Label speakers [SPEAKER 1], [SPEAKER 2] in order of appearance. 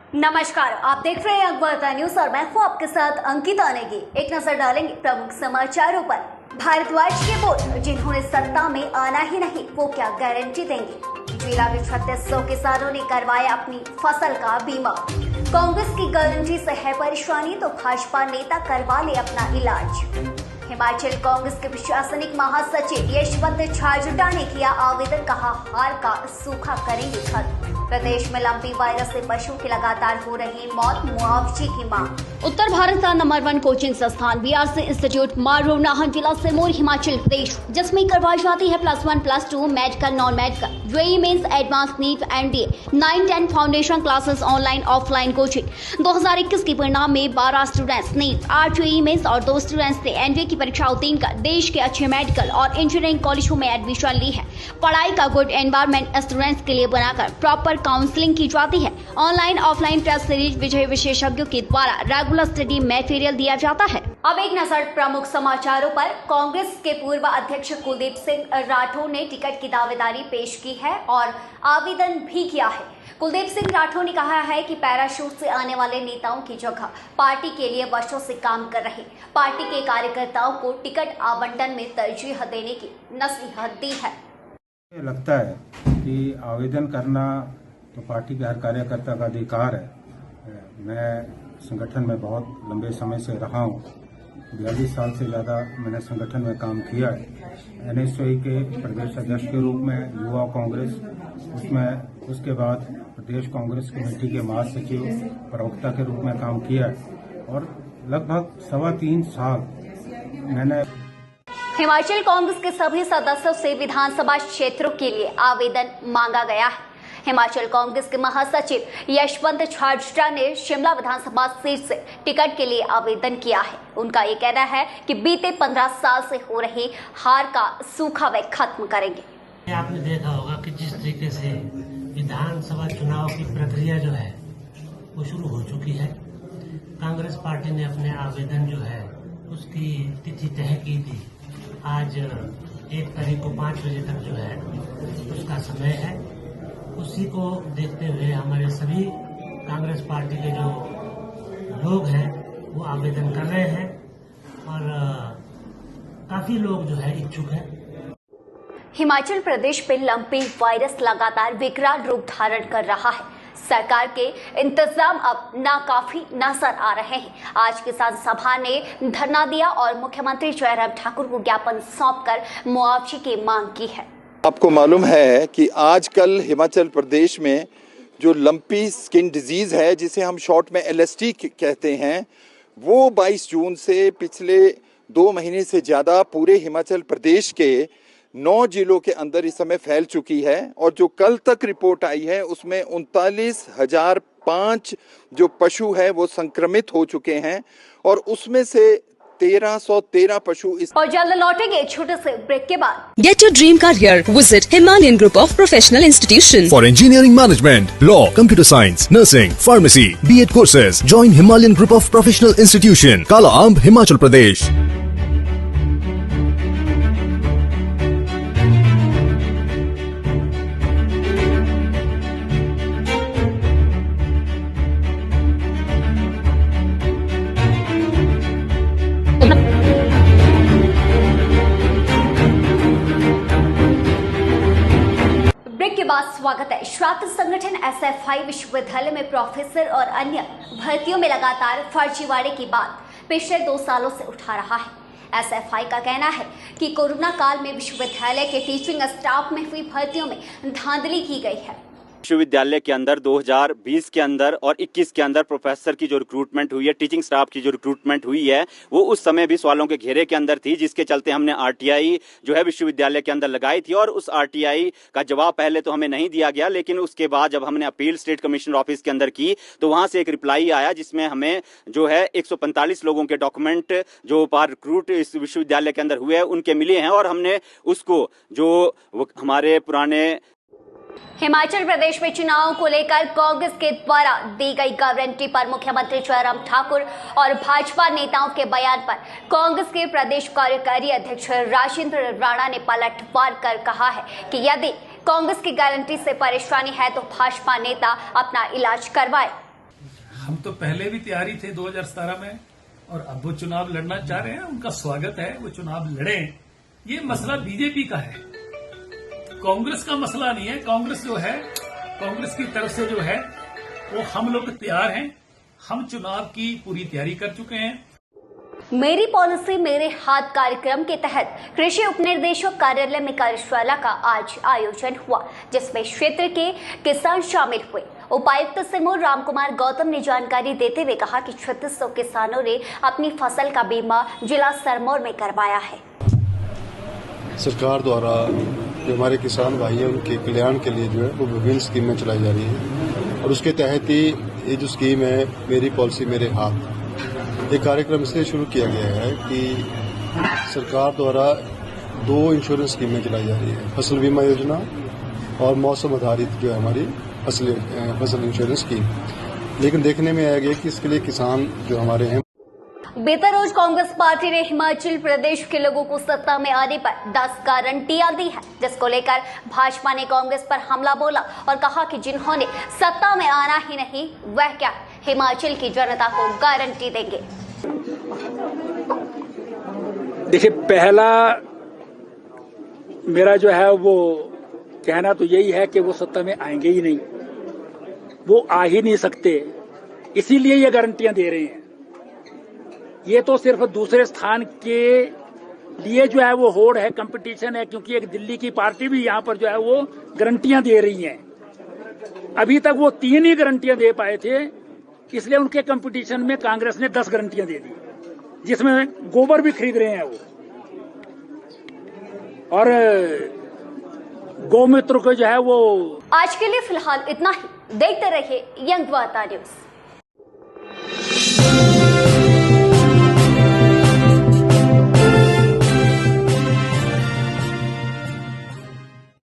[SPEAKER 1] नमस्कार, आप देख रहे हैं अखबार न्यूज और मैं हूं आपके साथ अंकिता नेगी। एक नजर डालेंगे प्रमुख समाचारों पर। भारद्वाज के वोट, जिन्होंने सत्ता में आना ही नहीं, वो क्या गारंटी देंगे। जिला में 3600 किसानों ने करवाया अपनी फसल का बीमा। कांग्रेस की गारंटी से है परेशानी तो भाजपा नेता करवा ले अपना इलाज। हिमाचल कांग्रेस के प्रशासनिक महासचिव यशवंत छाजटा ने किया आवेदन, कहा हार का सूखा करेंगे खत्म। प्रदेश में लंपी वायरस से पशुओं की लगातार हो रही मौत, मुआवजे की मांग। उत्तर भारत का नंबर 1 कोचिंग संस्थान बीआरसी इंस्टीट्यूट मारू नाहन जिला सिरमौर हिमाचल प्रदेश, जिसमें करवाई जाती है +1 +2 medical non medical JEE mains advance NEET NDA 9-10 foundation classes online offline coaching. 2021 के परिणाम में 12 स्टूडेंट्स नीट, 8 जेईई मेंस और 2 स्टूडेंट्स ने एनडीए की परीक्षा उत्तीर्ण कर देश के अच्छे मेडिकल और इंजीनियरिंग कॉलेजों में एडमिशन ली है। पढ़ाई का गुड एनवायरमेंट स्टूडेंट्स के लिए बनाकर प्रॉपर काउंसलिंग की जाती है। ऑनलाइन ऑफलाइन टेस्ट सीरीज विजय विशेषज्ञों के द्वारा रेगुलर स्टडी मटेरियल दिया जाता है। अब एक नजर प्रमुख समाचारों पर। कांग्रेस के पूर्व अध्यक्ष कुलदीप सिंह राठौर ने टिकट की दावेदारी पेश की है और आवेदन भी किया है। कुलदीप सिंह राठौर ने कहा है कि पैराशूट से आने वाले नेताओं की जगह पार्टी के लिए वर्षों से काम कर रहे पार्टी के कार्यकर्ताओं को टिकट आवंटन में तरजीह देने की नसीहत दी है।
[SPEAKER 2] लगता है कि आवेदन करना तो पार्टी के हर कार्यकर्ता का अधिकार है। मैं संगठन में बहुत लंबे समय से रहा हूँ, 42 साल से ज़्यादा मैंने संगठन में काम किया है। एनएसयूआई के प्रदेश अध्यक्ष के रूप में, युवा कांग्रेस उसमें, उसके बाद प्रदेश कांग्रेस कमेटी के महासचिव प्रवक्ता के रूप में काम किया है और लगभग 3.25 साल मैंने।
[SPEAKER 1] हिमाचल कांग्रेस के सभी सदस्यों से विधानसभा क्षेत्रों के लिए आवेदन मांगा गया है। हिमाचल कांग्रेस के महासचिव यशवंत छाजटा ने शिमला विधानसभा सीट से टिकट के लिए आवेदन किया है। उनका ये कहना है कि बीते 15 साल से हो रही हार का सूखा वे खत्म करेंगे।
[SPEAKER 3] आपने देखा होगा कि जिस तरीके से विधानसभा चुनाव की प्रक्रिया जो है वो शुरू हो चुकी है। कांग्रेस पार्टी ने अपने आवेदन जो है उसकी तिथि तय की थी। आज 1 तारीख को 5 बजे तक जो है उसका समय है। उसी को देखते हुए हमारे सभी कांग्रेस पार्टी के जो लोग हैं वो आवेदन कर रहे हैं और काफी लोग जो है इच्छुक हैं।
[SPEAKER 1] हिमाचल प्रदेश में लंपी वायरस लगातार विकराल रूप धारण कर रहा है। सरकार के इंतजाम अब नाकाफी नजर आ रहे हैं। आज किसान सभा ने धरना दिया और मुख्यमंत्री जयराम ठाकुर को ज्ञापन सौंपकर मुआवजे की मांग की है।
[SPEAKER 4] आपको मालूम है कि आजकल हिमाचल प्रदेश में जो लंपी स्किन डिजीज है, जिसे हम शॉर्ट में LST कहते हैं, वो 22 जून से पिछले 2 महीने से ज़्यादा पूरे हिमाचल प्रदेश के 9 जिलों के अंदर इस समय फैल चुकी है। और जो कल तक रिपोर्ट आई है उसमें 39,005 जो पशु है वो संक्रमित हो चुके हैं और उसमें से 1313 पशु इस।
[SPEAKER 1] और जल्द लौटेंगे छोटे से ब्रेक के बाद।
[SPEAKER 5] Get your dream career. Visit Himalayan Group of Professional Institutions.
[SPEAKER 6] For engineering management, law, computer science, nursing, pharmacy, B.Ed courses, join Himalayan Group of Professional Institution, Kala Amb, Himachal Pradesh.
[SPEAKER 1] स्वागत है। छात्र संगठन SFI विश्वविद्यालय में professor और अन्य भर्तियों में लगातार फर्जीवाड़े की बात पिछले 2 सालों से उठा रहा है। SFI का कहना है कि कोरोना काल में विश्वविद्यालय के टीचिंग स्टाफ में हुई भर्तियों में धांधली की गई है।
[SPEAKER 7] विश्वविद्यालय के अंदर 2020 के अंदर और 21 के अंदर प्रोफेसर की जो रिक्रूटमेंट हुई है, टीचिंग स्टाफ की जो रिक्रूटमेंट हुई है, वो उस समय भी सवालों के घेरे के अंदर थी, जिसके चलते हमने RTI जो है विश्वविद्यालय के अंदर लगाई थी। और उस RTI का जवाब पहले तो हमें नहीं दिया गया, लेकिन उसके बाद जब हमने अपील स्टेट कमिश्नर ऑफिस के अंदर की तो वहां से एक रिप्लाई आया जिसमें हमें जो है 145 लोगों के डॉक्यूमेंट जो पार रिक्रूट इस विश्वविद्यालय के अंदर हुए हैं उनके मिले हैं और हमने उसको जो हमारे पुराने।
[SPEAKER 1] हिमाचल प्रदेश में चुनाव को लेकर कांग्रेस के द्वारा दी गई गारंटी पर मुख्यमंत्री जयराम ठाकुर और भाजपा नेताओं के बयान पर कांग्रेस के प्रदेश कार्यकारी अध्यक्ष राजेंद्र राणा ने पलटवार कर कहा है कि यदि कांग्रेस की गारंटी से परेशानी है तो भाजपा नेता अपना इलाज करवाए।
[SPEAKER 8] हम तो पहले भी तैयारी थे 2017 में, और अब वो चुनाव लड़ना चाह रहे हैं, उनका स्वागत है, वो चुनाव लड़ें। ये मसला बीजेपी का है, कांग्रेस का मसला नहीं है। कांग्रेस जो है, कांग्रेस की तरफ से जो है वो हम लोग तैयार हैं, हम चुनाव की पूरी तैयारी कर चुके हैं।
[SPEAKER 1] मेरी पॉलिसी मेरे हाथ कार्यक्रम के तहत कृषि उपनिर्देशक कार्यालय में कार्यशाला का आज आयोजन हुआ, जिसमें क्षेत्र के किसान शामिल हुए। उपायुक्त सिरमौर रामकुमार गौतम ने जानकारी देते हुए कहा कि 3600 किसानों ने अपनी फसल का बीमा जिला सिरमौर में करवाया है।
[SPEAKER 9] सरकार द्वारा जो हमारे किसान भाई हैं उनके कल्याण के लिए जो है वो विभिन्न स्कीमें चलाई जा रही हैं, और उसके तहत ही ये जो स्कीम है मेरी पॉलिसी मेरे हाथ, ये कार्यक्रम इसलिए शुरू किया गया है कि सरकार द्वारा 2 इंश्योरेंस स्कीमें चलाई जा रही है, फसल बीमा योजना और मौसम आधारित जो है हमारी फसल इंश्योरेंस स्कीम। लेकिन देखने में आया गया कि इसके लिए किसान जो हमारे हैं।
[SPEAKER 1] बीते रोज कांग्रेस पार्टी ने हिमाचल प्रदेश के लोगों को सत्ता में आने पर 10 गारंटियां दी है, जिसको लेकर भाजपा ने कांग्रेस पर हमला बोला और कहा कि जिन्होंने सत्ता में आना ही नहीं, वह क्या हिमाचल की जनता को गारंटी देंगे।
[SPEAKER 10] देखिए, पहला मेरा जो है वो कहना तो यही है कि वो सत्ता में आएंगे ही नहीं, वो आ ही नहीं सकते, इसीलिए ये गारंटियां दे रहे हैं। ये तो सिर्फ दूसरे स्थान के लिए जो है वो होड़ है, कंपटीशन है, क्योंकि एक दिल्ली की पार्टी भी यहाँ पर जो है वो गारंटियां दे रही है। अभी तक वो 3 ही गारंटियां दे पाए थे, इसलिए उनके कंपटीशन में कांग्रेस ने 10 गारंटियां दे दी, जिसमें गोबर भी खरीद रहे हैं वो, और गौमूत्र को जो है वो।
[SPEAKER 1] आज के लिए फिलहाल इतना ही। देखते रहिए यंग वार्ता न्यूज।